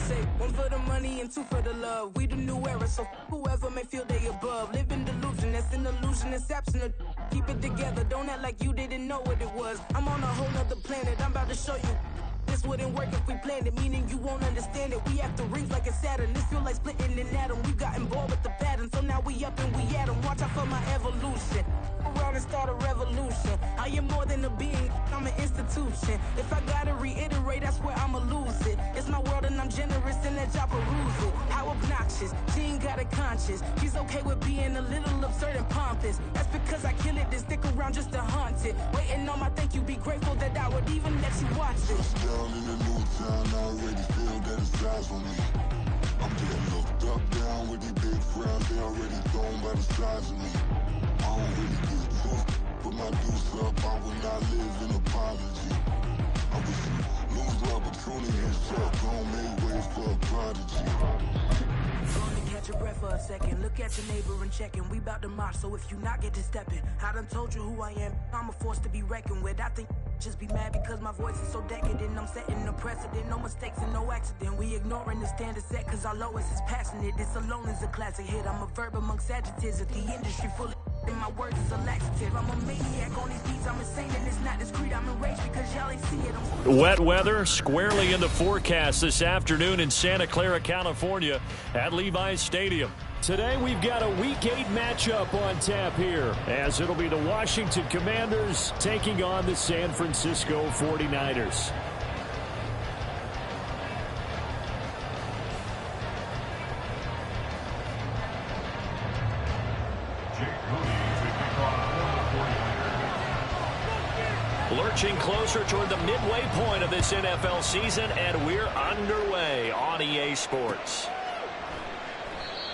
say one for the money and two for the love. We the new era, so whoever may feel they above. Live in delusion, that's an illusion, it's absent. Keep it together, don't act like you didn't know what it was. I'm on a whole nother planet, I'm about to show you. This wouldn't work if we planned it, meaning you won't understand it. We have to rings like a Saturn. This feel like splitting an atom. We got involved with the pattern, so now we up and we at 'em. Watch out for my evolution. Around and start a revolution. I am more than a being, I'm an institution. If I gotta reiterate, that's where I'ma lose it. It's my world and I'm generous and that job peruse it. How obnoxious, she ain't got a conscience. She's okay with being a little absurd and pompous. That's because I kill it, then stick around just to haunt it. Waiting on my thank you, be grateful that I would even let you watch it. Down in the new town, I already feel that it's eyes on me. I'm getting looked up, down with these big frowns, they already thrown by the size of me. I don't really give a fuck, put my deuce up, I will not live in apology. I wish you lose the opportunity and suck, don't make way for a prodigy. Gonna catch your breath for a second. Look at your neighbor and checking. We bout to march, so if you not get to stepping. I done told you who I am. I'm a force to be reckoned with. I think just be mad because my voice is so decadent. I'm setting a precedent. No mistakes and no accident. We ignoring the standard set cause our lowest is passionate. This alone is a classic hit. I'm a verb amongst adjectives. If the industry full of and my words is a laxative. I'm a maniac on these beats. I'm insane and it's not discreet. I'm enraged because y'all ain't see it. Wet weather squarely in the forecast this afternoon in Santa Clara, California at Levi's Stadium. Today we've got a Week 8 matchup on tap here as it'll be the Washington Commanders taking on the San Francisco 49ers. Lurching closer toward the midway point of this NFL season, and we're underway on EA Sports.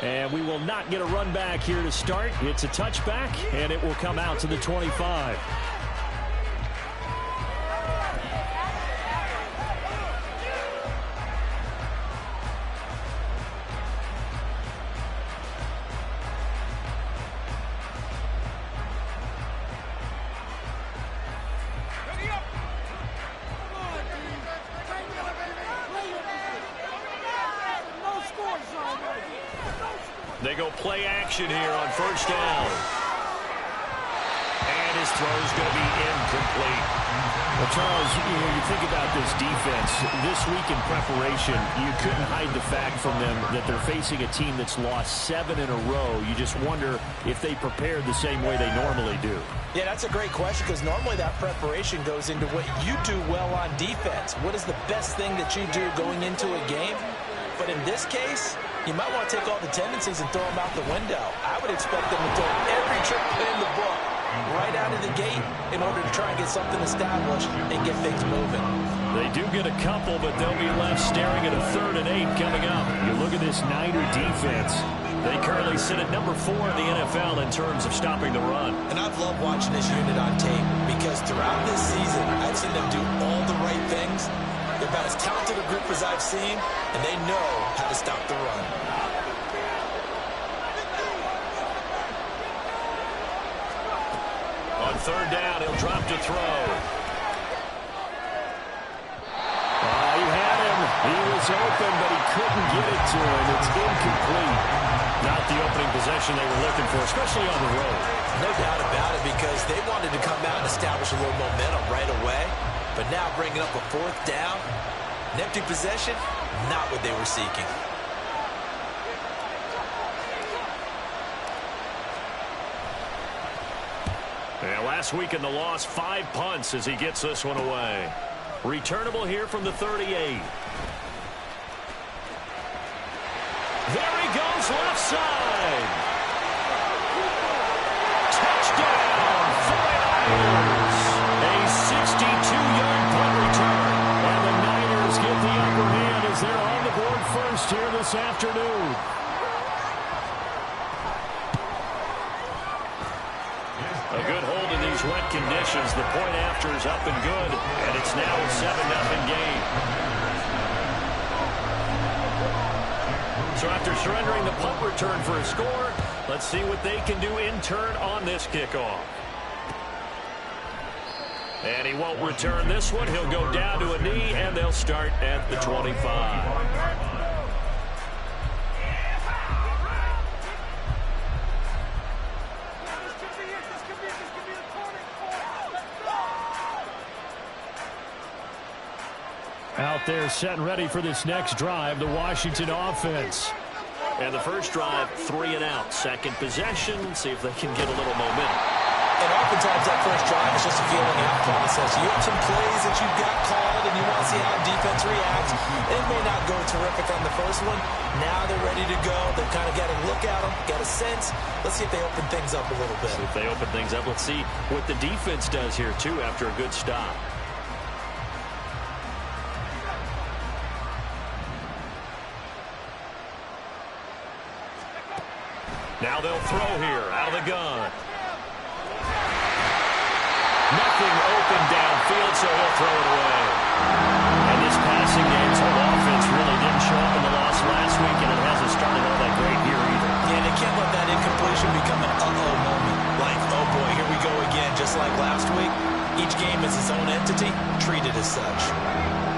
And we will not get a run back here to start. It's a touchback, and it will come out to the 25. They go play action here on first down. And his throw's going to be incomplete. Well, Charles, you think about this defense. This week in preparation, you couldn't hide the fact from them that they're facing a team that's lost 7 in a row. You just wonder if they prepared the same way they normally do. Yeah, that's a great question because normally that preparation goes into what you do well on defense. What is the best thing that you do going into a game? But in this case, you might want to take all the tendencies and throw them out the window. I would expect them to throw every trick in the book right out of the gate in order to try and get something established and get things moving. They do get a couple, but they'll be left staring at a 3rd and 8 coming up. You look at this Niner defense. They currently sit at number 4 in the NFL in terms of stopping the run. And I've loved watching this unit on tape because throughout this season, I've seen them do all the right things. They're about as talented a group as I've seen, and they know how to stop the run. On 3rd down, he'll drop to throw. You had him. He was open, but he couldn't get it to him. It's incomplete. Not the opening possession they were looking for, especially on the road. No doubt about it because they wanted to come out and establish a little momentum right away. But now bringing up a 4th down, an empty possession, not what they were seeking. And last week in the loss, 5 punts as he gets this one away. Returnable here from the 38. There he goes, left side. Touchdown, 49ers. A 62-yard punt return. And the Niners get the upper hand as they're on the board first here this afternoon. A good hold in these wet conditions. The point after is up and good, and it's now a 7-0 game. So after surrendering the punt return for a score, let's see what they can do in turn on this kickoff. And he won't return this one. He'll go down to a knee, and they'll start at the 25. Out there setting ready for this next drive, the Washington offense. And the first drive, 3 and out. Second possession, see if they can get a little momentum. And oftentimes that first drive is just a feeling out process. You have some plays that you've got called, and you want to see how defense reacts. It may not go terrific on the first one. Now they're ready to go. They've kind of got a look at them, got a sense. Let's see if they open things up a little bit. See if they open things up. Let's see what the defense does here, too, after a good stop. Now they'll throw here, out of the gun. Nothing open downfield, so he'll throw it away. And this passing game's whole offense really didn't show up in the loss last week, and it hasn't started all that great here either. Yeah, they can't let that incompletion become an uh-oh moment. Like, oh boy, here we go again, just like last week. Each game is its own entity, treated as such.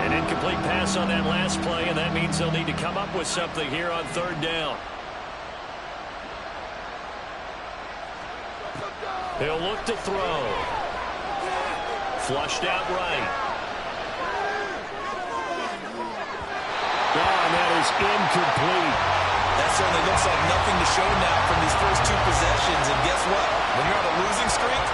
An incomplete pass on that last play, and that means they'll need to come up with something here on third down. He'll look to throw. Flushed out right. Oh, and that is incomplete. That certainly looks like nothing to show now from these first two possessions. And guess what? When you're on a losing streak,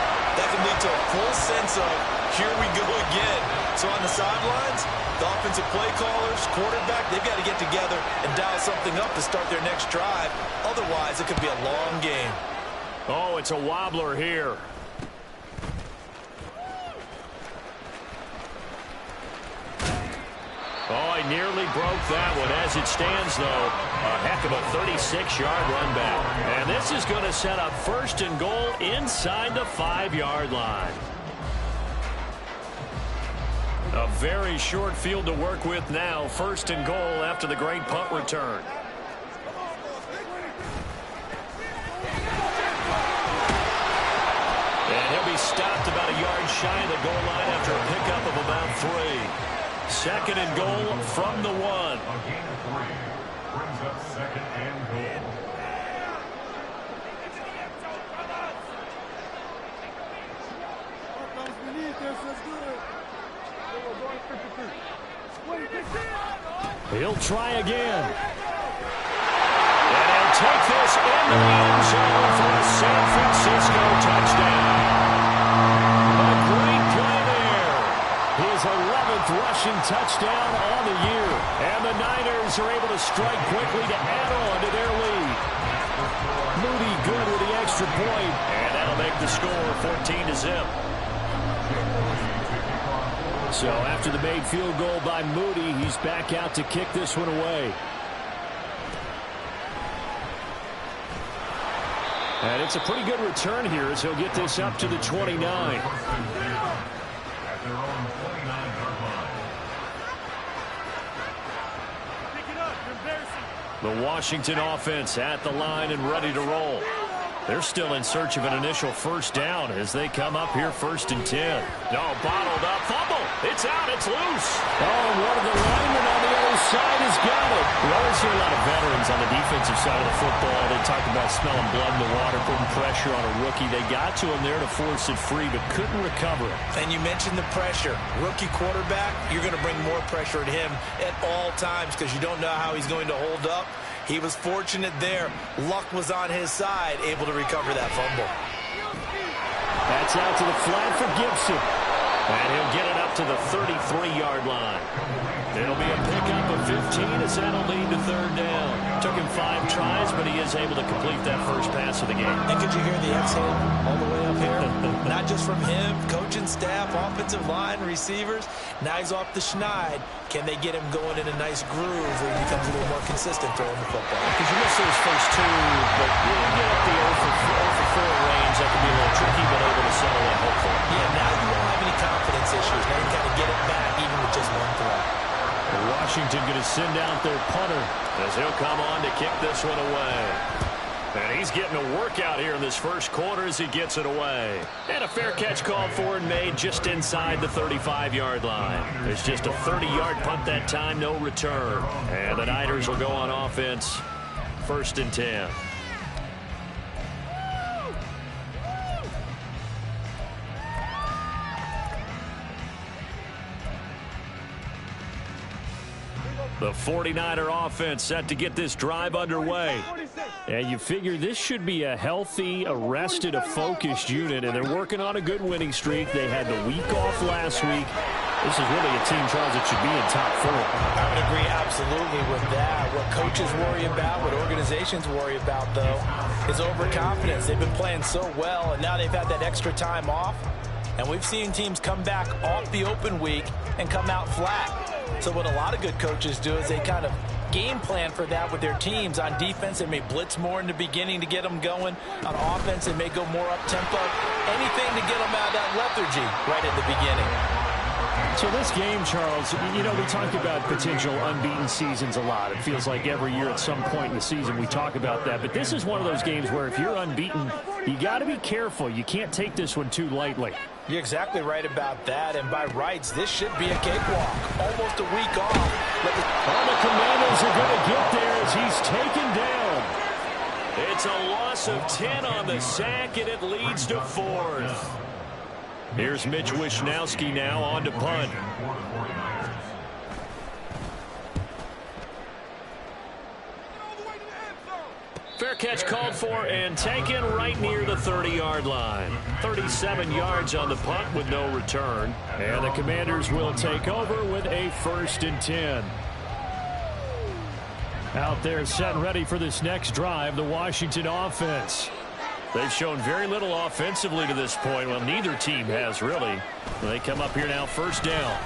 that can lead to a full sense of, here we go again. So on the sidelines, the offensive play callers, quarterback, they've got to get together and dial something up to start their next drive. Otherwise, it could be a long game. Oh, it's a wobbler here. Oh, he nearly broke that one. As it stands, though, a heck of a 36-yard run back. And this is going to set up first and goal inside the 5-yard line. A very short field to work with now. First and goal after the great punt return. And he'll be stopped about a yard shy of the goal line after a pickup of about 3. Second and goal from the 1. A gain of 3 brings up second and goal. He'll try again. And he'll take this into the end zone for a San Francisco touchdown. A great play there. His 11th rushing touchdown on the year. And the Niners are able to strike quickly to add on to their lead. Moody good with the extra point. And that'll make the score 14-0. So after the made field goal by Moody, he's back out to kick this one away. And it's a pretty good return here as he'll get this up to the 29. The Washington offense at the line and ready to roll. They're still in search of an initial first down as they come up here first and 10. No, bottled up. Fumble. It's out. It's loose. Oh, and one of the linemen on the other side has got it. We always hear a lot of veterans on the defensive side of the football. They talk about smelling blood in the water, putting pressure on a rookie. They got to him there to force it free, but couldn't recover it. And you mentioned the pressure. Rookie quarterback, you're going to bring more pressure at him at all times because you don't know how he's going to hold up. He was fortunate there. Luck was on his side, able to recover that fumble. That's out to the flat for Gibson. And he'll get it up to the 33-yard line. It'll be a pickup of 15 as that'll lead to third down. Took him 5 tries, but he is able to complete that first pass of the game. And could you hear the exhale all the way up here? Not just from him, coaching staff, offensive line, receivers. Now he's off the schneid. Can they get him going in a nice groove where he becomes a little more consistent throwing the football? Because you miss those first 2, but you get up the 0 for 4 range. That can be a little tricky, but able to settle in, hopefully. Yeah, now you won't have any confidence issues. Now you've got to get it back even with just one throw. Washington going to send out their punter as he'll come on to kick this one away. And he's getting a workout here in this first quarter as he gets it away. And a fair catch called for and made just inside the 35-yard line. It's just a 30-yard punt that time, no return. And the Niners will go on offense, first and 10. The 49er offense set to get this drive underway. And you figure this should be a healthy, rested, a focused unit, and they're working on a good winning streak. They had the week off last week. This is really a team, Charles, that should be in top 4. I would agree absolutely with that. What coaches worry about, what organizations worry about, though, is overconfidence. They've been playing so well, and now they've had that extra time off. And we've seen teams come back off the open week and come out flat. So what a lot of good coaches do is they kind of game plan for that with their teams. On defense, they may blitz more in the beginning to get them going. On offense, they may go more up-tempo. Anything to get them out of that lethargy right at the beginning. So this game, Charles, you know, we talk about potential unbeaten seasons a lot. It feels like every year at some point in the season we talk about that. But this is one of those games where if you're unbeaten, you got to be careful. You can't take this one too lightly. You're exactly right about that. And by rights, this should be a cakewalk. Almost a week off. All the Commanders are going to get there as he's taken down. It's a loss of 10 on the sack, and it leads to 4th. Here's Mitch Wishnowski now on to punt. Fair catch called for and taken right near the 30-yard line. 37 yards on the punt with no return. And the Commanders will take over with a 1st and 10. Out there set and ready for this next drive, the Washington offense. They've shown very little offensively to this point. Well, neither team has, really. They come up here now, 1st down.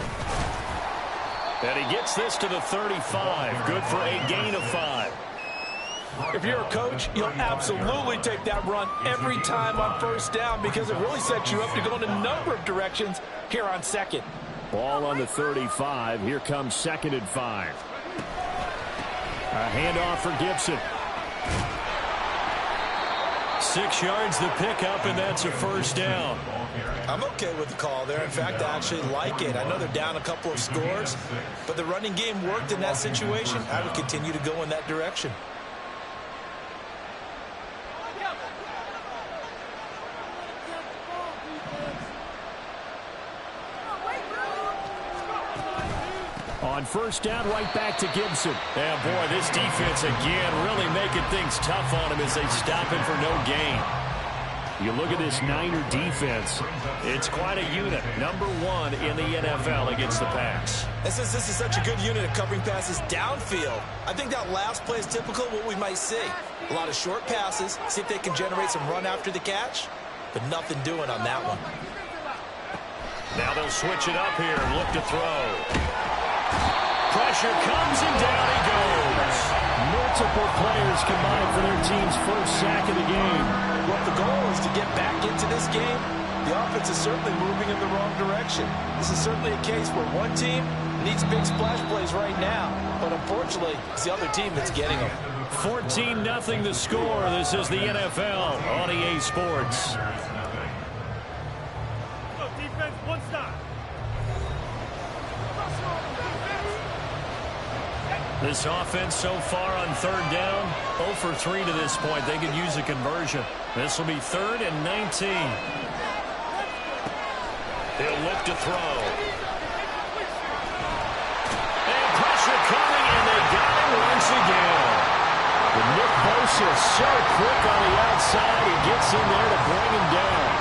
And he gets this to the 35. Good for a gain of 5. If you're a coach, you'll absolutely take that run every time on 1st down because it really sets you up to go in a number of directions here on 2nd. Ball on the 35. Here comes 2nd and 5. A handoff for Gibson. 6 yards the pickup, and that's a 1st down. I'm okay with the call there. In fact, I actually like it. I know they're down a couple of scores, but the running game worked in that situation. I would continue to go in that direction. On 1st down, right back to Gibson. And boy, this defense again really making things tough on him as they stop him for no gain. You look at this Niner defense, it's quite a unit. Number 1 in the NFL against the pass. And since this is such a good unit at covering passes downfield, I think that last play is typical of what we might see. A lot of short passes, see if they can generate some run after the catch, but nothing doing on that one. Now they'll switch it up here and look to throw. Pressure comes and down he goes. Multiple players combined for their team's 1st sack of the game. Well, the goal is to get back into this game. The offense is certainly moving in the wrong direction. This is certainly a case where one team needs big splash plays right now, but unfortunately, it's the other team that's getting them. 14-0 the score. This is the NFL on EA Sports. Defense, 1 stop. This offense so far on 3rd down, 0 for 3 to this point. They could use a conversion. This will be 3rd and 19. He'll look to throw. And pressure coming, and they got him once again. But Nick Bosa so quick on the outside, he gets in there to bring him down.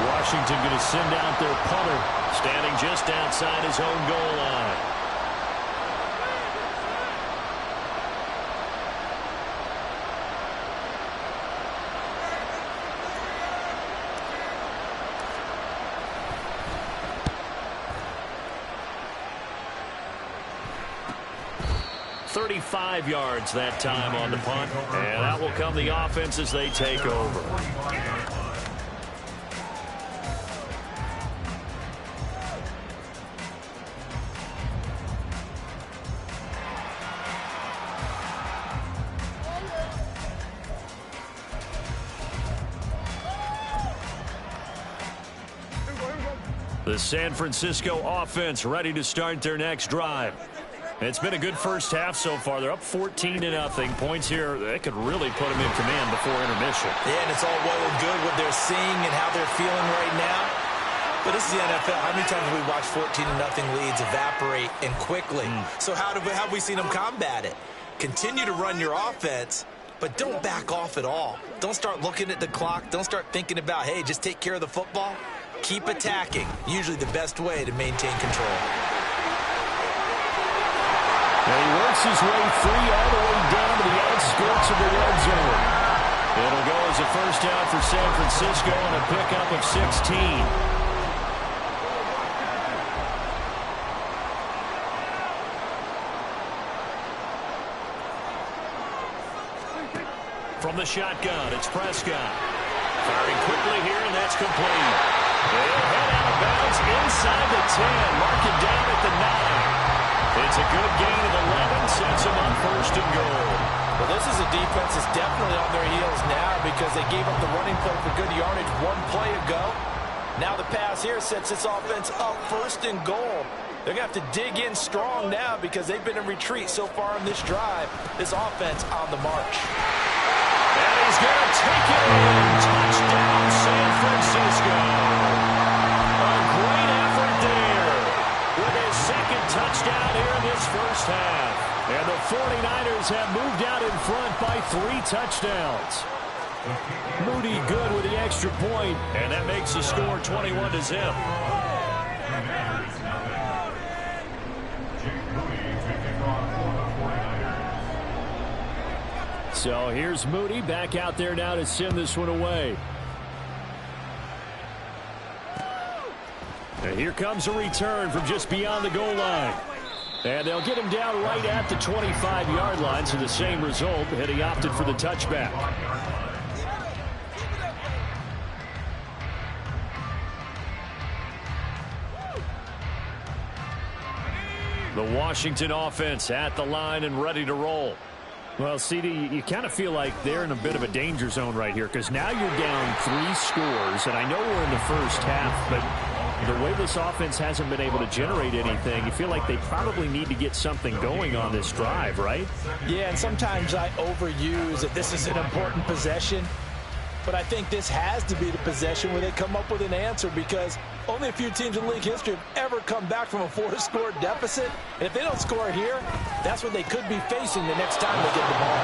Washington going to send out their punter, standing just outside his own goal line. $35 yards that time on the punt, and that will come the offense as they take over. The San Francisco offense ready to start their next drive. It's been a good first half so far. They're up 14-0. Points here, they could really put them in command before intermission. Yeah, and it's all well and good what they're seeing and how they're feeling right now. But this is the NFL. How many times have we watched 14-0 leads evaporate and quickly? So how have we seen them combat it? Continue to run your offense, but don't back off at all. Don't start looking at the clock. Don't start thinking about, hey, just take care of the football. Keep attacking. Usually the best way to maintain control. And he works his way free all the way down to the outskirts of the red zone. It'll go as a first down for San Francisco and a pickup of 16. From the shotgun, it's Prescott. Firing quickly here, and that's complete. They'll head out of bounds inside the 10. Mark it down at the 9. It's a good gain of 11. Sets them on first and goal. Well, this is a defense that's definitely on their heels now because they gave up the running play for good yardage one play ago. Now the pass here sets this offense up first and goal. They're going to have to dig in strong now because they've been in retreat so far in this drive. This offense on the march. And he's going to take it in. Touchdown, San Francisco. A great effort there with his second touchdown here in this first half. And the 49ers have moved out in front by 3 touchdowns. Moody good with the extra point, and that makes the score 21-0. So here's Moody back out there now to send this one away. And here comes a return from just beyond the goal line. And they'll get him down right at the 25-yard line, so the same result, and he opted for the touchback. The Washington offense at the line and ready to roll. Well, CD, you kind of feel like they're in a bit of a danger zone right here because now you're down 3 scores, and I know we're in the first half, but the way this offense hasn't been able to generate anything, you feel like they probably need to get something going on this drive, right? Yeah, and sometimes I overuse that this is an important possession, but I think this has to be the possession where they come up with an answer because only a few teams in league history have ever come back from a 4-score deficit. And if they don't score here, that's what they could be facing the next time they get the ball.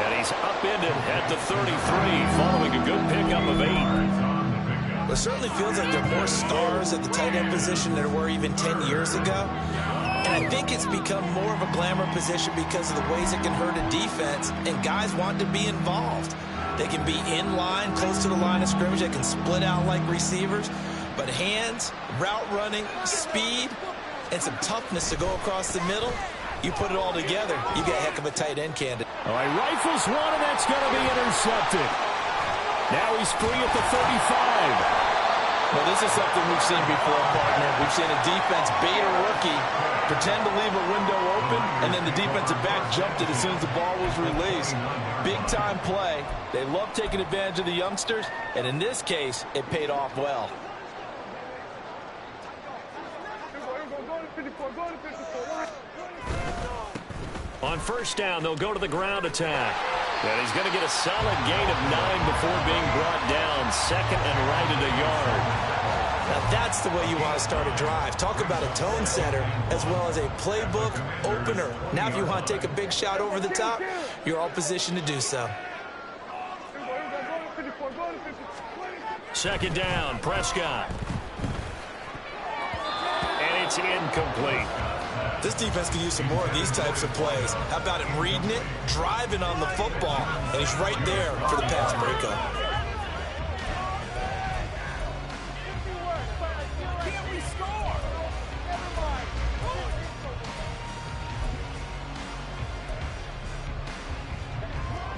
And he's upended at the 33 following a good pickup of 8. Well, it certainly feels like there are more stars at the tight end position than there were even 10 years ago. And I think it's become more of a glamour position because of the ways it can hurt a defense, and guys want to be involved. They can be in line, close to the line of scrimmage. They can split out like receivers. But hands, route running, speed, and some toughness to go across the middle, you put it all together, you get a heck of a tight end candidate. All right, rifles one, and that's going to be intercepted. Now he's free at the 35. Well, this is something we've seen before, partner. We've seen a defense bait a rookie, pretend to leave a window open, and then the defensive back jumped it as soon as the ball was released. Big-time play. They love taking advantage of the youngsters, and in this case, it paid off well. On first down, they'll go to the ground attack. And he's going to get a solid gain of 9 before being brought down. Second and right at a yard. Now that's the way you want to start a drive. Talk about a tone setter as well as a playbook opener. Now if you want to take a big shot over the top, you're all positioned to do so. Second down, Prescott. And it's incomplete. This defense can use some more of these types of plays. How about him reading it, driving on the football, and he's right there for the pass breakup.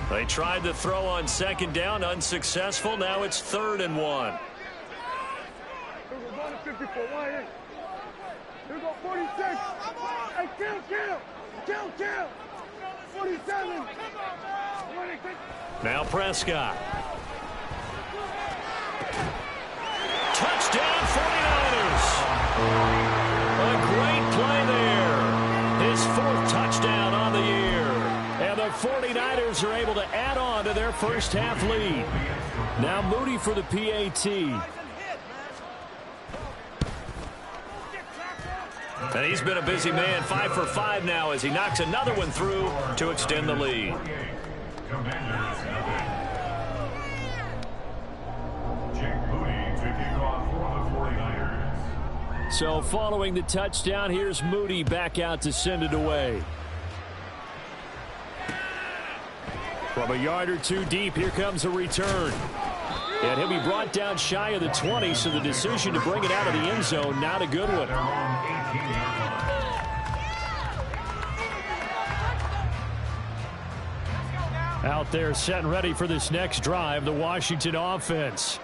They tried to throw on second down, unsuccessful. Now it's 3rd and 1. Here we go, 46. Hey, kill. 47. Now Prescott. Touchdown 49ers. A great play there. His 4th touchdown on the year. And the 49ers are able to add on to their first half lead. Now Moody for the PAT. And he's been a busy man, 5 for 5 now as he knocks another one through to extend the lead. So following the touchdown, here's Moody back out to send it away. From a yard or two deep, here comes a return. And he'll be brought down shy of the 20, so the decision to bring it out of the end zone, not a good one. Out there set and ready for this next drive, the Washington offense.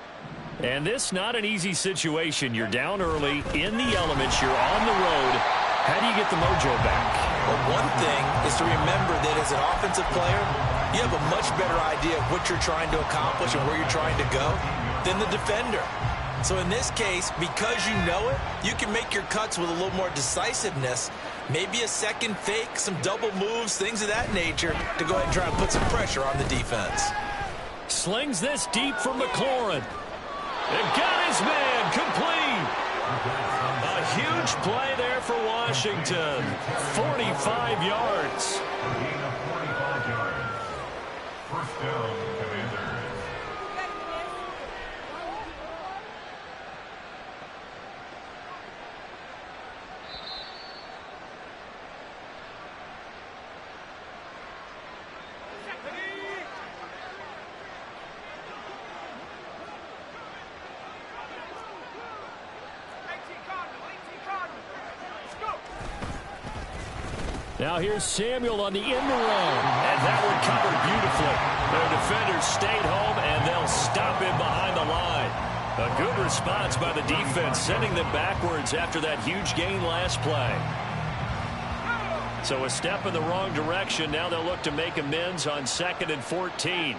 And this not an easy situation. You're down early, in the elements, you're on the road. How do you get the mojo back? Well, one thing is to remember that as an offensive player, you have a much better idea of what you're trying to accomplish and where you're trying to go than the defender. So in this case, because you know it, you can make your cuts with a little more decisiveness, maybe a second fake, some double moves, things of that nature, to go ahead and try and put some pressure on the defense. Slings this deep from McLaurin. And got his man complete. A huge play there for Washington. 45 yards. First down, Commanders. Now here's Samuel on the end around. And that one covered beautifully. Their defenders stayed home, and they'll stop him behind the line. A good response by the defense, sending them backwards after that huge gain last play. So a step in the wrong direction. Now they'll look to make amends on 2nd and 14.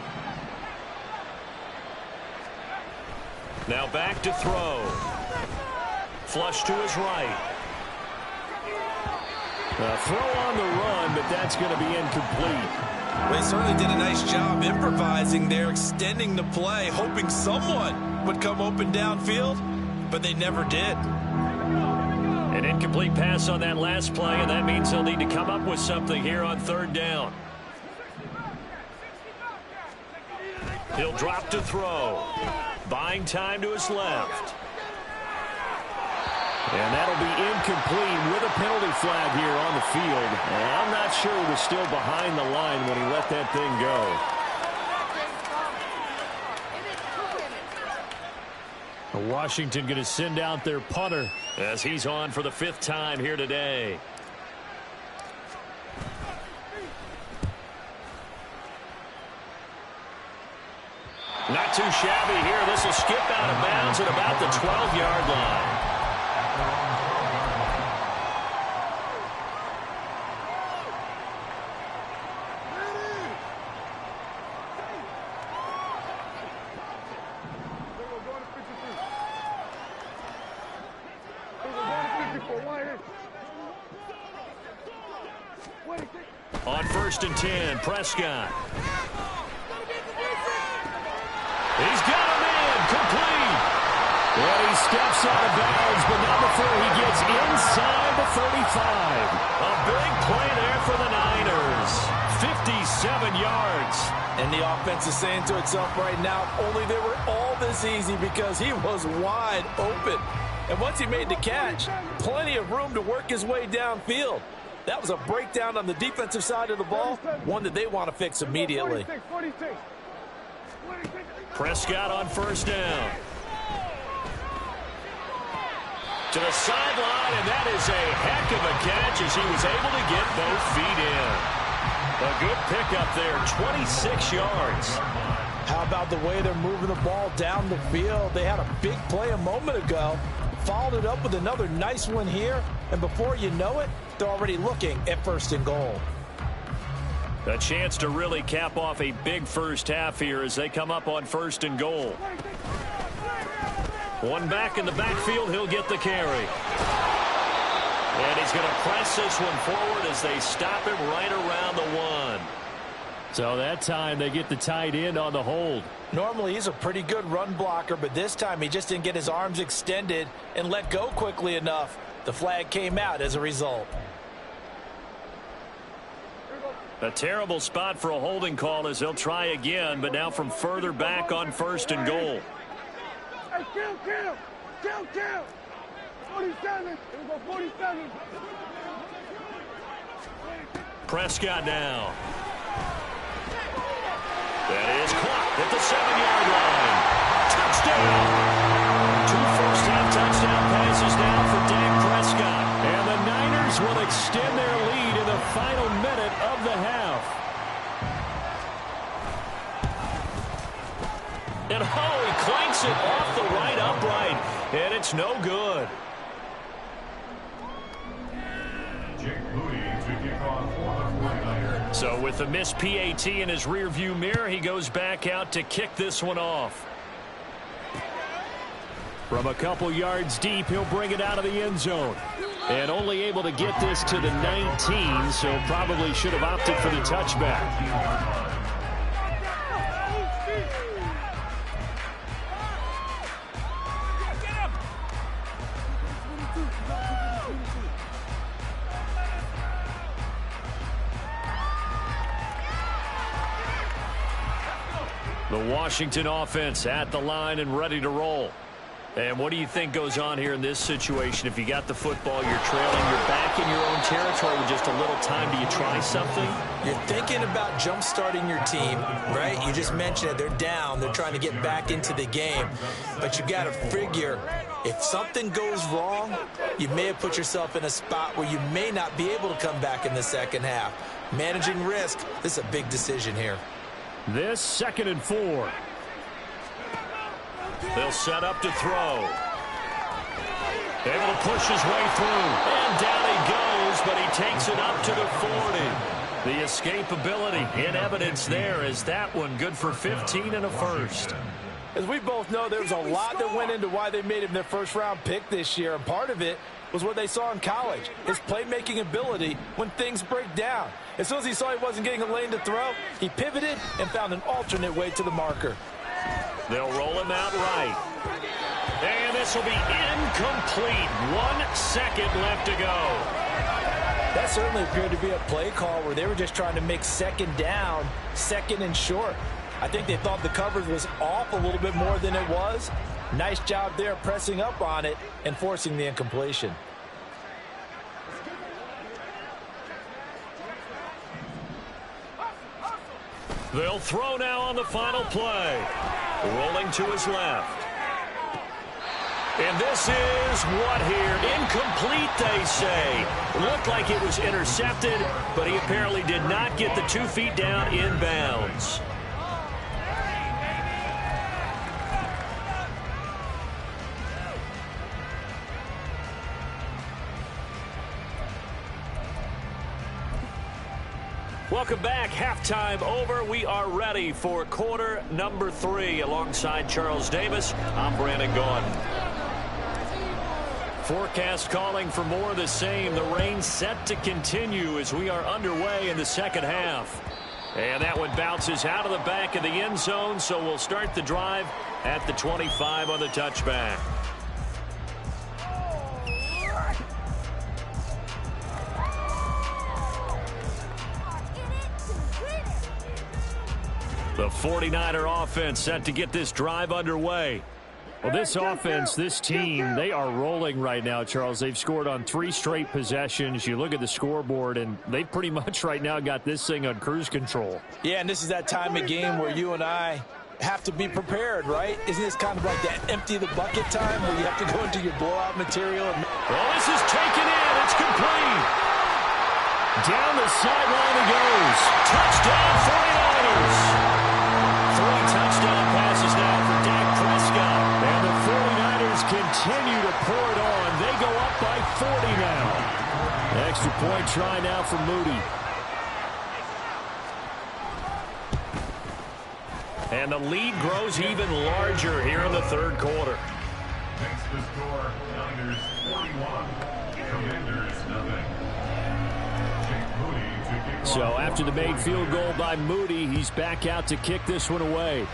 Now back to throw. Flush to his right. A throw on the run, but that's going to be incomplete. Well, they certainly did a nice job improvising there, extending the play, hoping someone would come open downfield, but they never did. An incomplete pass on that last play, and that means they'll need to come up with something here on 3rd down. He'll drop to throw. Buying time to his left. And that'll be incomplete with a penalty flag here on the field. And I'm not sure he was still behind the line when he let that thing go. Washington going to send out their punter as he's on for the 5th time here today. Not too shabby here. This will skip out of bounds at about the 12-yard line. On 1st and 10, Prescott. He's got a man complete. And he steps out of bounds, but not before he gets inside the 35. A big play there for the Niners. 57 yards. And the offense is saying to itself right now, only they were all this easy because he was wide open. And once he made the catch, plenty of room to work his way downfield. That was a breakdown on the defensive side of the ball, one that they want to fix immediately. Prescott on 1st down. To the sideline, and that is a heck of a catch as he was able to get both feet in. A good pickup there, 26 yards. How about the way they're moving the ball down the field? They had a big play a moment ago, followed it up with another nice one here, and before you know it, they're already looking at 1st and goal. A chance to really cap off a big first half here as they come up on 1st and goal. One back in the backfield, he'll get the carry. And he's going to press this one forward as they stop him right around the 1. So that time they get the tight end on the hold. Normally he's a pretty good run blocker, but this time he just didn't get his arms extended and let go quickly enough. The flag came out as a result. A terrible spot for a holding call as they'll try again, but now from further back on 1st and goal. Hey, kill. 47. Here we go, 47. Prescott now. That is caught at the 7-yard line. Touchdown! 2 first-half touchdown passes now for Dak Prescott. And the Niners will extend their lead in the final minute of the half. And he clanks it off the right upright. And it's no good. So with the missed PAT in his rearview mirror, he goes back out to kick this one off. From a couple yards deep, he'll bring it out of the end zone. And only able to get this to the 19, so probably should have opted for the touchback. The Washington offense at the line and ready to roll. And what do you think goes on here in this situation? If you got the football, you're trailing, you're back in your own territory with just a little time. Do you try something? You're thinking about jump-starting your team, right? You just mentioned it. They're down. They're trying to get back into the game. But you got to figure, if something goes wrong, you may have put yourself in a spot where you may not be able to come back in the second half. Managing risk, this is a big decision here. This 2nd and 4. They'll set up to throw. Able to push his way through. And down he goes, but he takes it up to the 40. The escapability in evidence there is that one good for 15 and a first. As we both know, there's a lot that went into why they made him their first-round pick this year. And part of it was what they saw in college, his playmaking ability when things break down. As soon as he saw he wasn't getting a lane to throw, he pivoted and found an alternate way to the marker. They'll roll him out right. And this will be incomplete. 1 second left to go. That certainly appeared to be a play call where they were just trying to make second down, 2nd and short. I think they thought the coverage was off a little bit more than it was. Nice job there pressing up on it and forcing the incompletion. They'll throw now on the final play. Rolling to his left. And this is what here? Incomplete, they say. Looked like it was intercepted, but he apparently did not get the 2 feet down in bounds. Welcome back. Halftime over. We are ready for quarter number 3. Alongside Charles Davis, I'm Brandon Gaudin. Forecast calling for more of the same. The rain set to continue as we are underway in the second half. And that one bounces out of the back of the end zone, so we'll start the drive at the 25 on the touchback. The 49er offense set to get this drive underway. Well, this offense, this team, they are rolling right now, Charles. They've scored on 3 straight possessions. You look at the scoreboard, and they pretty much right now got this thing on cruise control. Yeah, and this is that time of game where you and I have to be prepared, right? Isn't this kind of like that empty the bucket time where you have to go into your blowout material? Well, this is taken in. It's complete. Down the sideline it goes. Touchdown, 49ers. 3 touchdown passes now for Dak Prescott. And the 49ers continue to pour it on. They go up by 40 now. Extra point try now for Moody. And the lead grows even larger here in the third quarter. Next to score, Niners 41, Commanders nothing. So after the made field goal by Moody, he's back out to kick this one away.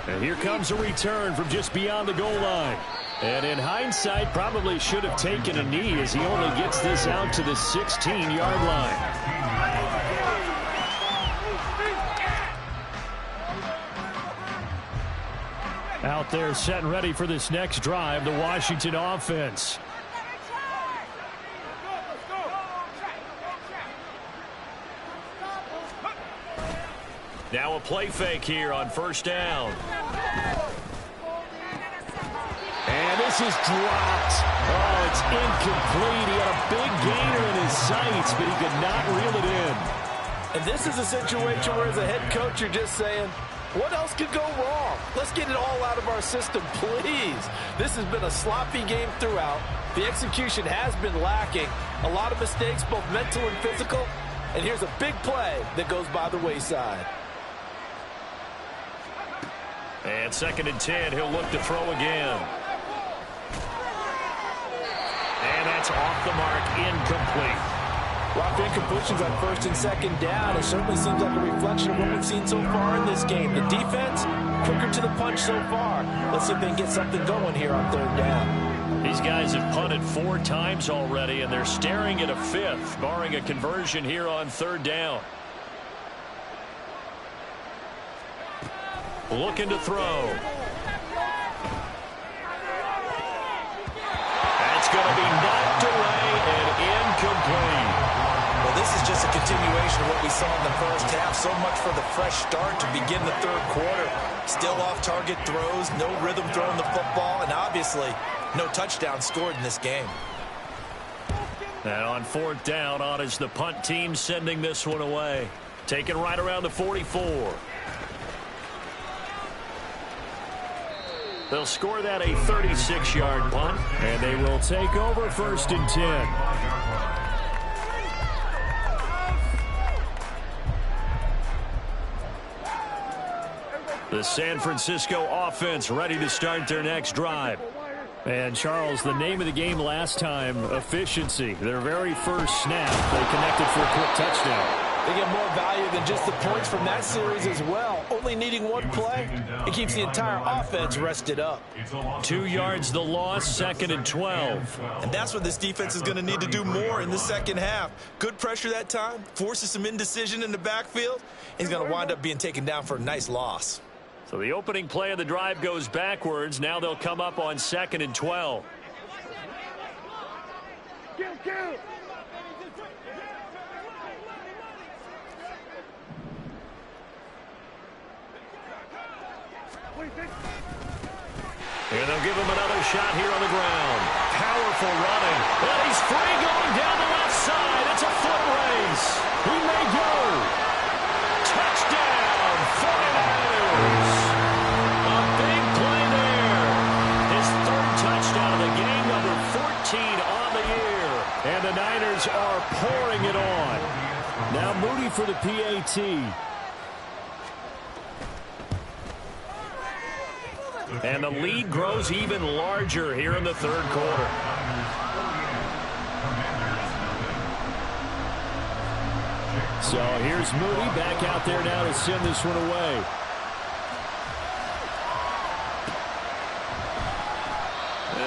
And here comes a return from just beyond the goal line. And in hindsight, probably should have taken a knee as he only gets this out to the 16-yard line. Out there set and ready for this next drive, the Washington offense. Now a play fake here on first down. And this is dropped. Oh, it's incomplete. He had a big gainer in his sights, but he could not reel it in. And this is a situation where as a head coach, you're just saying, what else could go wrong? Let's get it all out of our system, please. This has been a sloppy game throughout. The execution has been lacking. A lot of mistakes, both mental and physical. And here's a big play that goes by the wayside. And 2nd and 10, he'll look to throw again. And that's off the mark, incomplete. A lot of incompletions on 1st and 2nd down. It certainly seems like a reflection of what we've seen so far in this game. The defense, quicker to the punch so far. Let's see if they can get something going here on 3rd down. These guys have punted 4 times already, and they're staring at a 5th, barring a conversion here on 3rd down. Looking to throw. That's going to be knocked away and incomplete. Well, this is just a continuation of what we saw in the first half. So much for the fresh start to begin the 3rd quarter. Still off-target throws, no rhythm throwing the football, and obviously no touchdown scored in this game. And on 4th down, on is the punt team sending this one away. Taken right around the 44. They'll score that a 36-yard punt, and they will take over 1st and 10. The San Francisco offense ready to start their next drive. And, Charles, the name of the game last time, efficiency. Their very first snap, they connected for a quick touchdown. They get more value than just the points from that series as well. Only needing one play, it keeps the entire offense rested up. 2 yards the loss, 2nd and 12. And that's what this defense is going to need to do more in the second half. Good pressure that time, forces some indecision in the backfield. He's going to wind up being taken down for a nice loss. So the opening play of the drive goes backwards. Now they'll come up on 2nd and 12. And they'll give him another shot here on the ground. Powerful running. And he's free going down the left side. It's a foot race. He may go. Touchdown, 49ers. A big play there. His 3rd touchdown of the game, number 14 on the year. And the Niners are pouring it on. Now Moody for the PAT. And the lead grows even larger here in the 3rd quarter. So here's Moody back out there now to send this one away.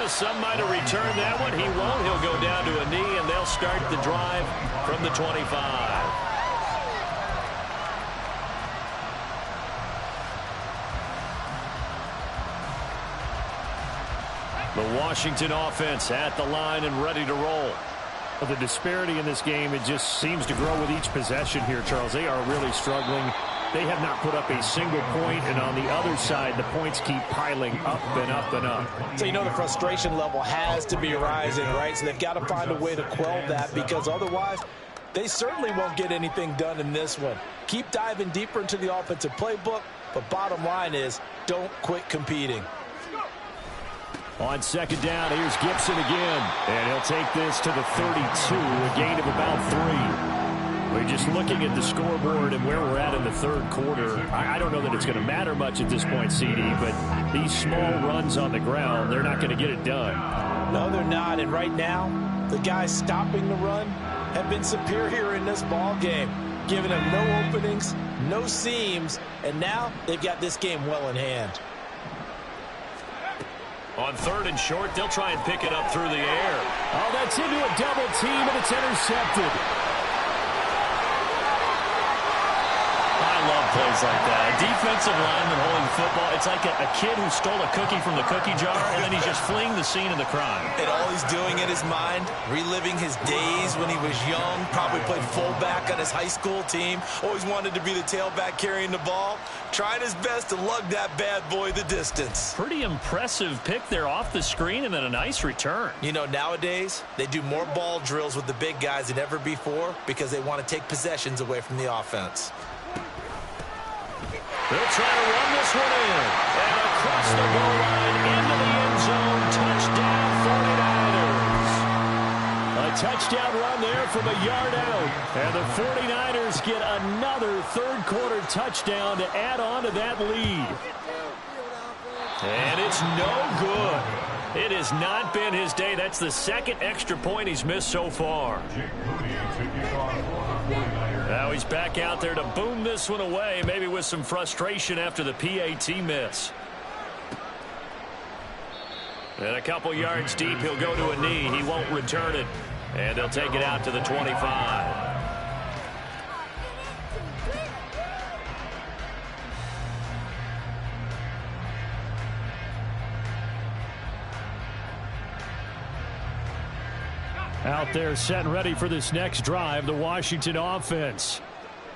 Some might have returned that one. He won't. He'll go down to a knee, and they'll start the drive from the 25. The Washington offense at the line and ready to roll. Well, the disparity in this game, it just seems to grow with each possession here, Charles. They are really struggling. They have not put up a single point, and on the other side, the points keep piling up and up and up. So you know the frustration level has to be rising, right? So they've got to find a way to quell that, because otherwise they certainly won't get anything done in this one. Keep diving deeper into the offensive playbook, but bottom line is don't quit competing. On 2nd down, here's Gibson again. And he'll take this to the 32, a gain of about 3. We're just looking at the scoreboard and where we're at in the 3rd quarter. I don't know that it's going to matter much at this point, CD, but these small runs on the ground, they're not going to get it done. No, they're not. And right now, the guys stopping the run have been superior in this ball game, giving them no openings, no seams, and now they've got this game well in hand. On 3rd and short, they'll try and pick it up through the air. Oh, that's into a double team, and it's intercepted. I love plays like that. A defensive lineman holding the football. It's like a kid who stole a cookie from the cookie jar, and then he's just fleeing the scene of the crime. And all he's doing in his mind, reliving his days when he was young, probably played fullback on his high school team, always wanted to be the tailback carrying the ball, trying his best to lug that bad boy the distance. Pretty impressive pick there off the screen, and then a nice return. You know, nowadays, they do more ball drills with the big guys than ever before because they want to take possessions away from the offense. They'll try to run this one in. And across the goal line into the end zone. Touchdown, 49ers. A touchdown run there from a yard out. And the 49ers get another third-quarter touchdown to add on to that lead. And it's no good. It has not been his day. That's the second extra point he's missed so far. Now he's back out there to boom this one away, maybe with some frustration after the PAT miss. And a couple yards deep, he'll go to a knee. He won't return it. And they'll take it out to the 25. Out there set and ready for this next drive, the Washington offense.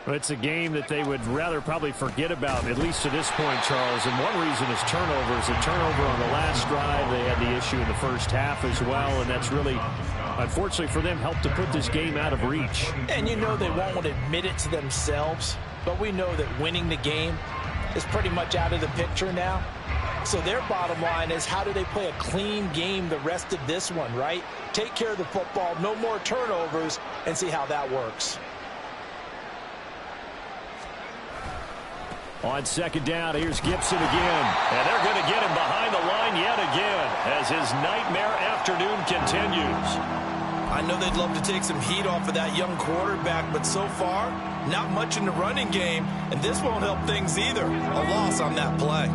It's a game that they would rather probably forget about, at least to this point, Charles. And one reason is turnovers. A turnover on the last drive. They had the issue in the first half as well, and that's really, unfortunately for them, helped to put this game out of reach. And you know they won't admit it to themselves, but we know that winning the game is pretty much out of the picture now. So their bottom line is, how do they play a clean game the rest of this one, right? Take care of the football, no more turnovers, and see how that works. On second down, here's Gibson again. And they're going to get him behind the line yet again as his nightmare afternoon continues. I know they'd love to take some heat off of that young quarterback, but so far, not much in the running game, and this won't help things either. A loss on that play.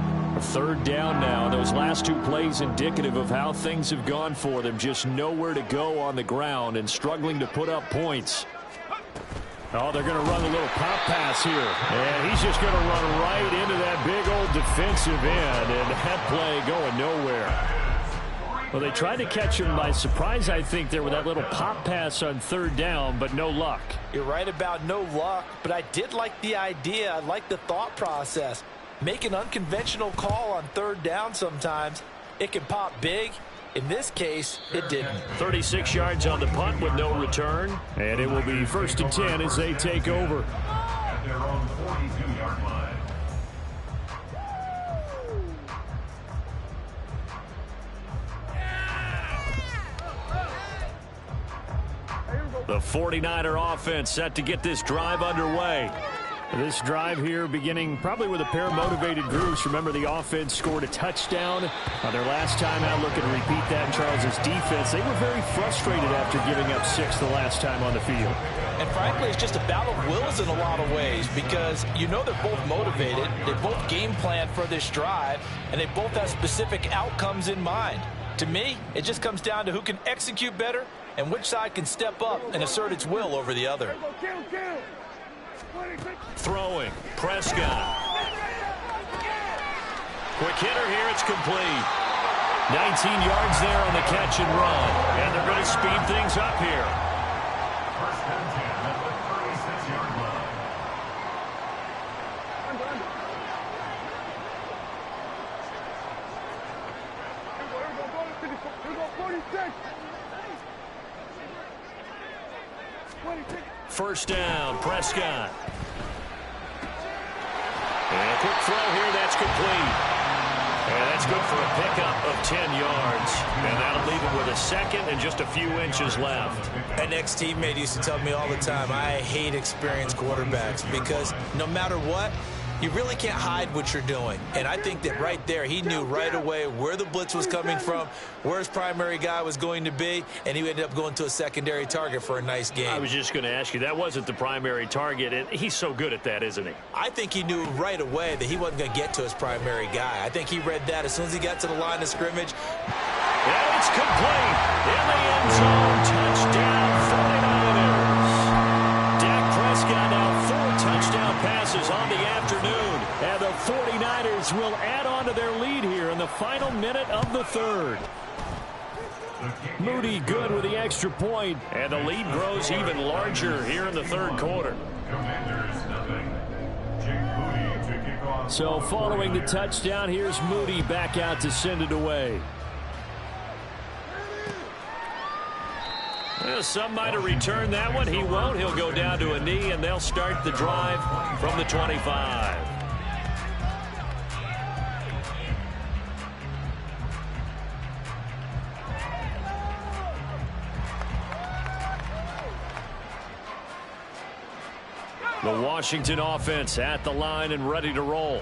Third down now. Those last two plays indicative of how things have gone for them. Just nowhere to go on the ground and struggling to put up points. Oh, they're going to run a little pop pass here. And he's just going to run right into that big old defensive end. And that play going nowhere. Well, they tried to catch him by surprise, I think, there with that little pop pass on third down, but no luck. You're right about no luck, but I did like the idea. I like the thought process. Make an unconventional call on third down sometimes. It can pop big. In this case, it didn't. 36 yards on the punt with no return. And it will be 1st and 10 as they take over. At their own 42-yard line. The 49er offense set to get this drive underway. This drive here beginning probably with a pair of motivated groups. Remember, the offense scored a touchdown on their last time out. Looking to repeat that in Charles's defense. They were very frustrated after giving up 6 the last time on the field. And frankly, it's just a battle of wills in a lot of ways, because you know they're both motivated. They both game plan for this drive, and they both have specific outcomes in mind. To me, it just comes down to who can execute better and which side can step up and assert its will over the other. Throwing, Prescott. Quick hitter here, it's complete. 19 yards there on the catch and run. And they're going to speed things up here. 1st and 10 at the 36-yard line. Here we go, 46. 26. First down, Prescott. And a quick throw here, that's complete. And that's good for a pickup of 10 yards. And that'll leave him with a second and just a few inches left. An ex-teammate used to tell me all the time, I hate experienced quarterbacks because no matter what, you really can't hide what you're doing. And I think that right there, he knew right away where the blitz was coming from, where his primary guy was going to be, and he ended up going to a secondary target for a nice game. I was just going to ask you, that wasn't the primary target, and he's so good at that, isn't he? I think he knew right away that he wasn't going to get to his primary guy. I think he read that as soon as he got to the line of scrimmage. And it's complete in the end zone. Touchdown, 49ers. Dak Prescott now 4 touchdown passes on the afternoon. And the 49ers will add on to their lead here in the final minute of the third. Moody good with the extra point, and the lead grows even larger here in the third quarter. So following the touchdown, here's Moody back out to send it away. Well, some might have returned that one. He won't. He'll go down to a knee, and they'll start the drive from the 25. The Washington offense at the line and ready to roll.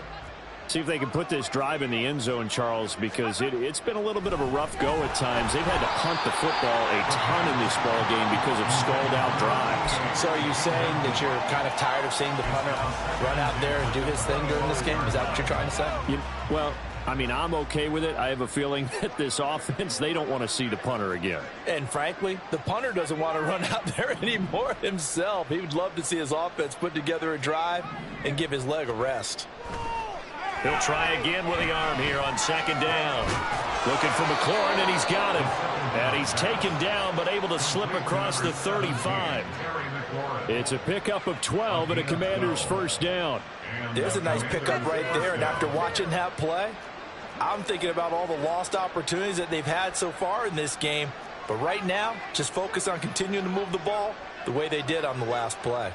See if they can put this drive in the end zone, Charles, because it's been a little bit of a rough go at times. They've had to punt the football a ton in this ball game because of stalled-out drives. So are you saying that you're kind of tired of seeing the punter run out there and do his thing during this game? Is that what you're trying to say? Well, I mean, I'm okay with it. I have a feeling that this offense, they don't want to see the punter again. And frankly, the punter doesn't want to run out there anymore himself. He would love to see his offense put together a drive and give his leg a rest. He'll try again with the arm here on second down. Looking for McLaurin, and he's got him. And he's taken down, but able to slip across the 35. It's a pickup of 12 and a Commander's first down. There's a nice pickup right there, and after watching that play, I'm thinking about all the lost opportunities that they've had so far in this game. But right now, just focus on continuing to move the ball the way they did on the last play.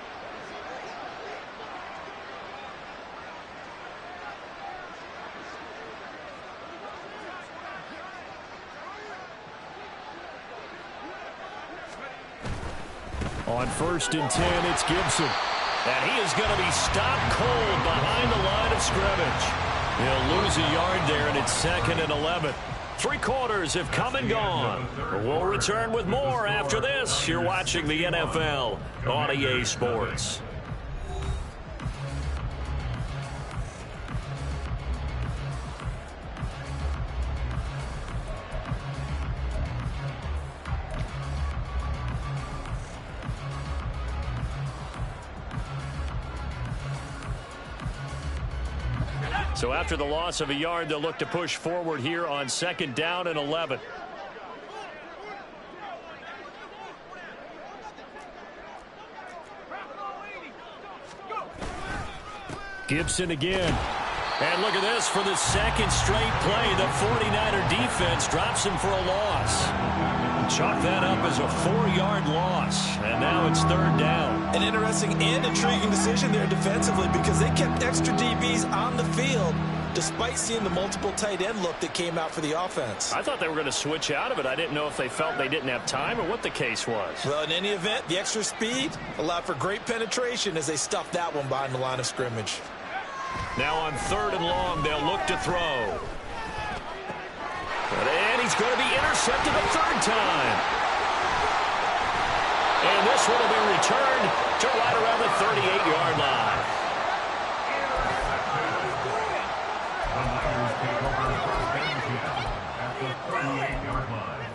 On 1st and 10, it's Gibson. And he is going to be stopped cold behind the line of scrimmage. He'll lose a yard there, and it's 2nd and 11. 3 quarters have come and gone. We'll return with more after this. You're watching the NFL on EA Sports. So after the loss of a yard, they'll look to push forward here on 2nd down and 11. Gibson again. And look at this for the 2nd straight play. The 49er defense drops him for a loss. Chalk that up as a 4-yard loss. And now it's 3rd down. An interesting and intriguing decision there defensively because they kept extra DBs on the field despite seeing the multiple tight end look that came out for the offense. I thought they were going to switch out of it. I didn't know if they felt they didn't have time or what the case was. Well, in any event, the extra speed allowed for great penetration as they stuffed that one behind the line of scrimmage. Now on 3rd and long, they'll look to throw. And he's going to be intercepted a 3rd time. And this one will be returned to right around the 38-yard line. The Niners take over 1st and 10 at the 38-yard line.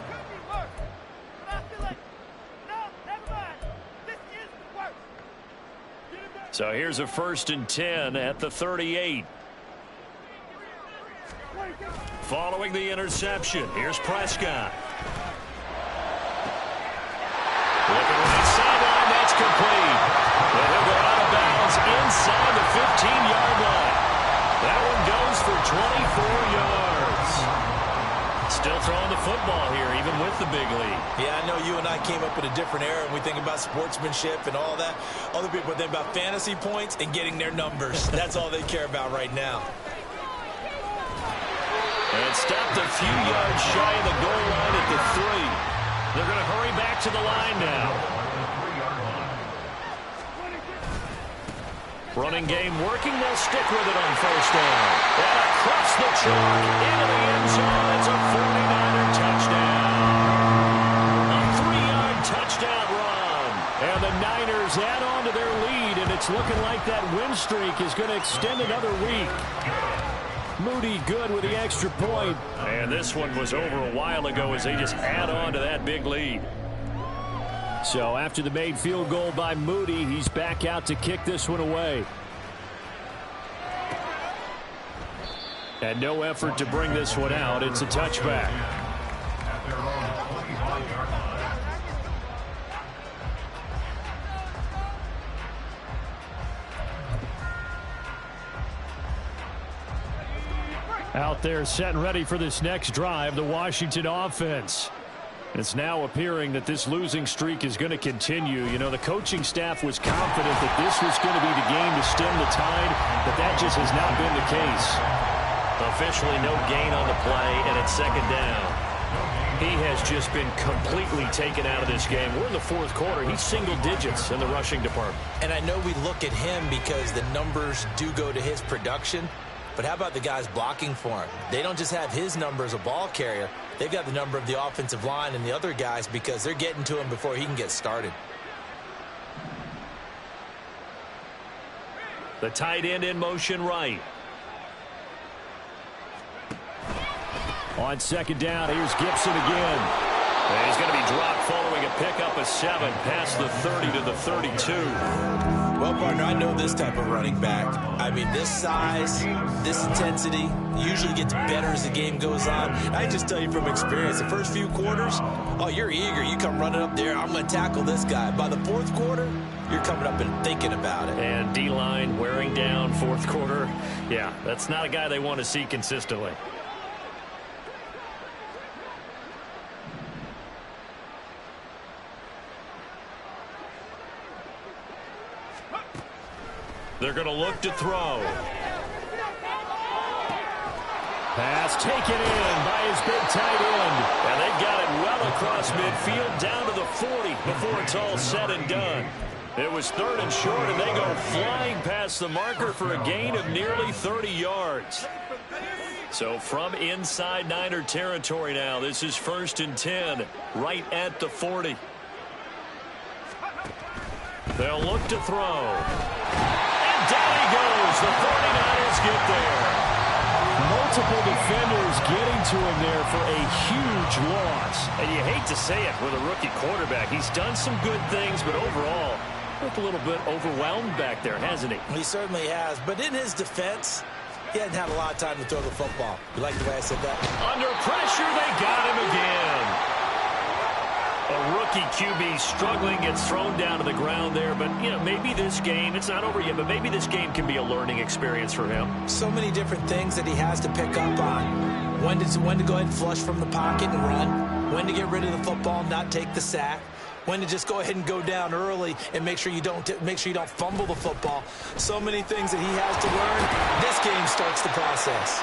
So here's a 1st and 10 at the 38. Following the interception, here's Prescott. Looking right sideline, that's complete. And he'll go out of bounds inside the 15-yard line. That one goes for 24 yards. Still throwing the football here, even with the big lead. Yeah, I know you and I came up in a different era, and we think about sportsmanship and all that. Other people think about fantasy points and getting their numbers. That's all they care about right now. And stopped a few yards shy of the goal line at the 3. They're going to hurry back to the line now. Running game working. They'll stick with it on first down. And across the chalk into the end zone. It's a 49er touchdown. A 3-yard touchdown run. And the Niners add on to their lead, and it's looking like that win streak is going to extend another week. Moody good with the extra point. And this one was over a while ago as they just add on to that big lead. So after the made field goal by Moody, he's back out to kick this one away. And no effort to bring this one out. It's a touchback. Out there set and ready for this next drive, the Washington offense. It's now appearing that this losing streak is going to continue. You know, the coaching staff was confident that this was going to be the game to stem the tide, but that just has not been the case. Officially no gain on the play, and it's second down. He has just been completely taken out of this game. We're in the fourth quarter. He's single digits in the rushing department. And I know we look at him because the numbers do go to his production. But how about the guys blocking for him? They don't just have his number as a ball carrier. They've got the number of the offensive line and the other guys because they're getting to him before he can get started. The tight end in motion right. On second down, here's Gibson again. And he's going to be dropped following a pickup of 7 past the 30 to the 32. Well, partner, I know this type of running back. I mean, this size, this intensity usually gets better as the game goes on. I just tell you from experience, the first few quarters, oh, you're eager. You come running up there, I'm going to tackle this guy. By the fourth quarter, you're coming up and thinking about it. And D-line wearing down fourth quarter. Yeah, that's not a guy they want to see consistently. They're going to look to throw. Pass taken in by his big tight end. And they've got it well across midfield down to the 40 before it's all said and done. It was 3rd and short, and they go flying past the marker for a gain of nearly 30 yards. So from inside Niner territory now, this is 1st and 10, right at the 40. They'll look to throw. Down he goes. The 49ers get there. Multiple defenders getting to him there for a huge loss. And you hate to say it with a rookie quarterback. He's done some good things, but overall, looked a little bit overwhelmed back there, hasn't he? He certainly has. But in his defense, he hasn't had a lot of time to throw the football. You like the way I said that? Under pressure, they got him again. A rookie QB struggling, gets thrown down to the ground there. But, you know, maybe this game, it's not over yet, but maybe this game can be a learning experience for him. So many different things that he has to pick up on. When to go ahead and flush from the pocket and run. When to get rid of the football, not take the sack. When to just go ahead and go down early and make sure you don't fumble the football. So many things that he has to learn. This game starts the process.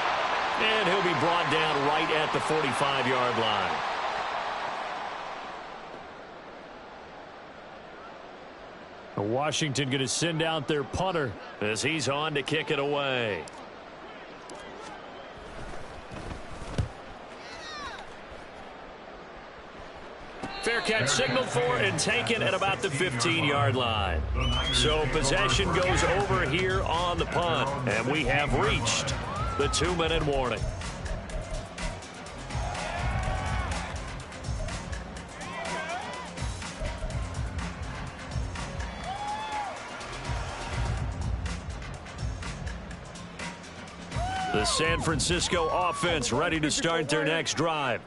And he'll be brought down right at the 45-yard line. Washington going to send out their punter as he's on to kick it away. Fair catch signaled for and taken at about the 15-yard line. So possession goes over here on the punt, and we have reached the 2-minute warning. The San Francisco offense ready to start their next drive.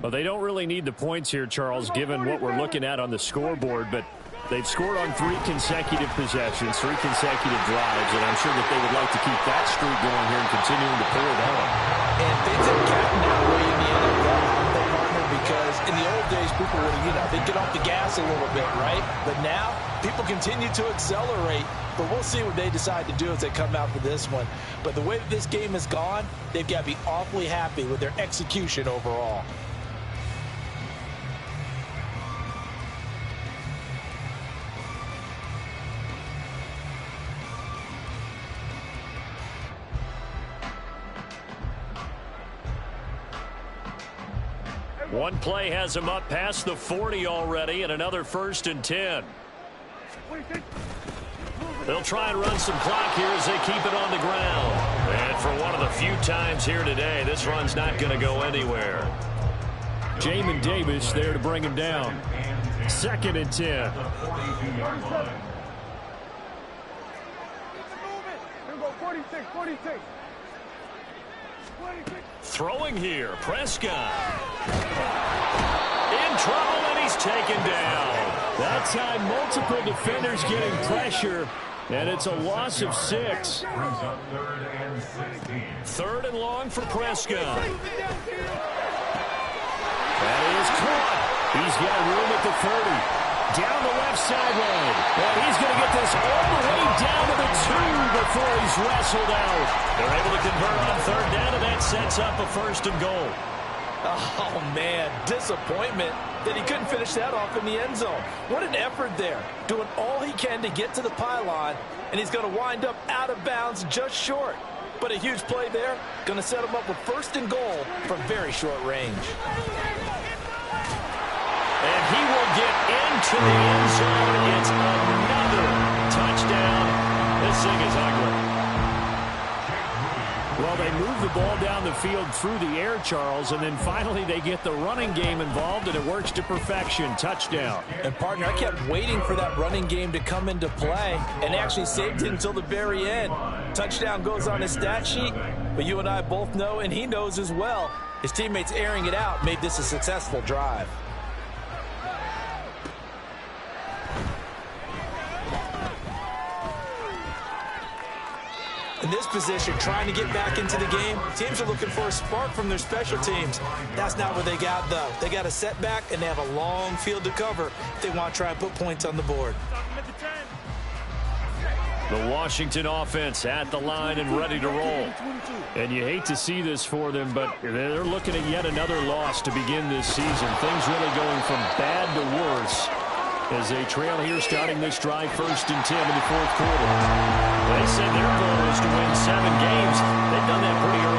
Well, they don't really need the points here, Charles, given what we're looking at on the scoreboard, but they've scored on 3 consecutive possessions, 3 consecutive drives, and I'm sure that they would like to keep that streak going here and continuing to pull it on. And things have gotten that way in the NFL, partner, because in the old days, people would, they'd get off the gas a little bit, right? But now, people continue to accelerate. But we'll see what they decide to do as they come out for this one. But the way that this game has gone, they've got to be awfully happy with their execution overall. One play has him up past the 40 already, and another 1st and 10. They'll try and run some clock here as they keep it on the ground. And for one of the few times here today, this run's not going to go anywhere. Jamin Davis there to bring him down. 2nd and 10. Throwing here, Prescott. In trouble, and he's taken down. That time, multiple defenders getting pressure, and it's a loss of 6. 3rd and long for Prescott. That is caught. He's got room at the 30. Down the left sideline. And he's going to get this all the way down to the 2 before he's wrestled out. They're able to convert on 3rd down, and that sets up a 1st and goal. Oh, man, disappointment that he couldn't finish that off in the end zone. What an effort there, doing all he can to get to the pylon, and he's going to wind up out of bounds just short. But a huge play there, going to set him up with 1st and goal from very short range. And he will get into the end zone. It's another touchdown. This thing is ugly. Well, they move the ball down the field through the air, Charles, and then finally they get the running game involved, and it works to perfection. Touchdown. And, partner, I kept waiting for that running game to come into play and actually saved it until the very end. Touchdown goes on his stat sheet, but you and I both know, and he knows as well, his teammates airing it out made this a successful drive. In this position, trying to get back into the game, teams are looking for a spark from their special teams. That's not what they got, though. They got a setback, and they have a long field to cover if they want to try and put points on the board. The Washington offense at the line and ready to roll. And you hate to see this for them, but they're looking at yet another loss to begin this season. Things really going from bad to worse as they trail here starting this drive 1st and 10 in the 4th quarter. They said their goal is to win 7 games. They've done that pretty early.